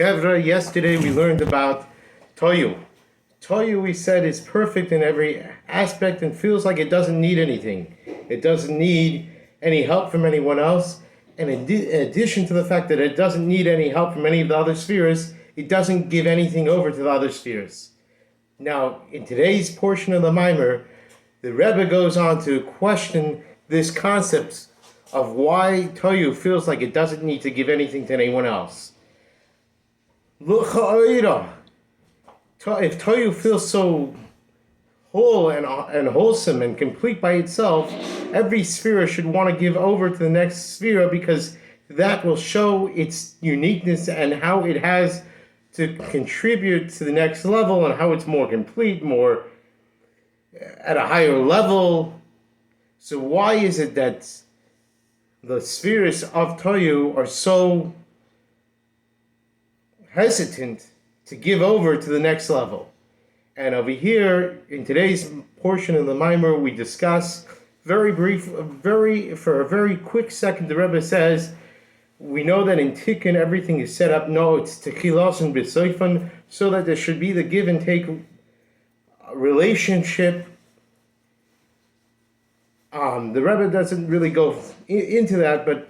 Chevra, yesterday we learned about Toyu. Toyu, we said, is perfect in every aspect and feels like it doesn't need anything. It doesn't need any help from anyone else. And in addition to the fact that it doesn't need any help from any of the other spheres, it doesn't give anything over to the other spheres. Now, in today's portion of the Mimer, the Rebbe goes on to question this concept of why Toyu feels like it doesn't need to give anything to anyone else. If Toyu feels so whole and wholesome and complete by itself, every sfira should want to give over to the next sfira because that will show its uniqueness and how it has to contribute to the next level and how it's more complete, more at a higher level. So why is it that the sfiros of Toyu are so hesitant to give over to the next level? And over here, in today's portion of the Mimer, we discuss for a very quick second, the Rebbe says, we know that in Tikkun everything is set up. No, it's techilas and b'soifan, so that there should be the give and take relationship. The Rebbe doesn't really go into that, but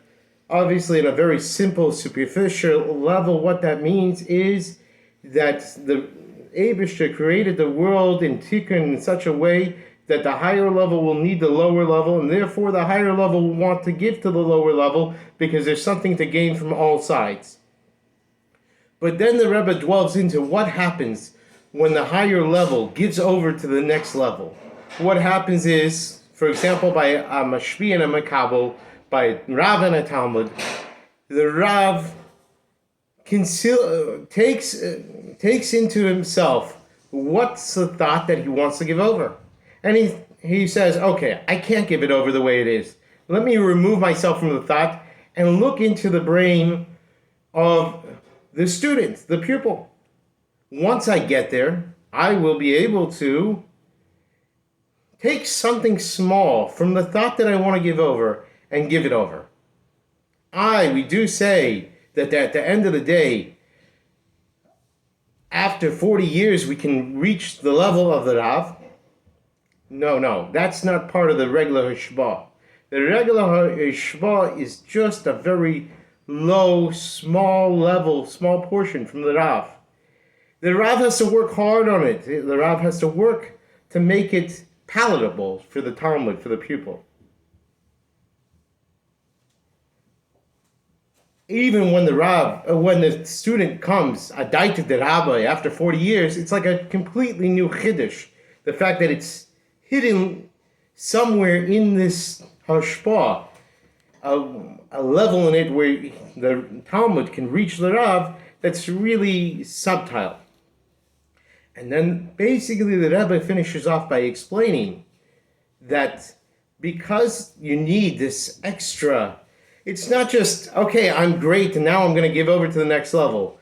obviously at a very simple, superficial level, what that means is that the Eibishter created the world in Tikkun in such a way that the higher level will need the lower level, and therefore the higher level will want to give to the lower level because there's something to gain from all sides. But then the Rebbe dwells into what happens when the higher level gives over to the next level. What happens is, for example, by a Mashpi and a Makabel, by Rav and a Talmud, the Rav takes into himself what's the thought that he wants to give over. And he says, okay, I can't give it over the way it is. Let me remove myself from the thought and look into the brain of the student, the pupil. Once I get there, I will be able to take something small from the thought that I want to give over and give it over. We do say that at the end of the day, after 40 years, we can reach the level of the Rav. No, that's not part of the regular Hishbah. The regular Hishbah is just a very low, small level, small portion from the Rav. The Rav has to work hard on it. The Rav has to work to make it palatable for the Talmud, for the pupil. Even when the student comes, Adaita de Rabbi, after 40 years, it's like a completely new Chiddush. The fact that it's hidden somewhere in this hashpah, a level in it where the Talmud can reach the Rav that's really subtle. And then basically the Rebbe finishes off by explaining that because you need this extra, it's not just, okay, I'm great and now I'm going to give over to the next level.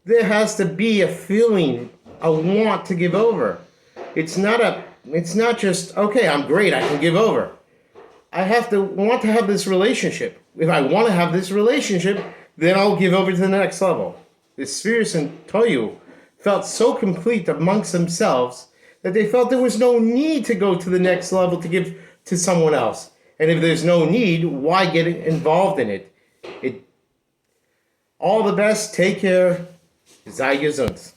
There has to be a feeling, a want to give over. It's not just, okay, I'm great, I can give over. I have to want to have this relationship. If I want to have this relationship, then I'll give over to the next level. The sfiros and Toyu felt so complete amongst themselves that they felt there was no need to go to the next level to give to someone else. And if there's no need, why get involved in it? All the best, take care, sei gesund.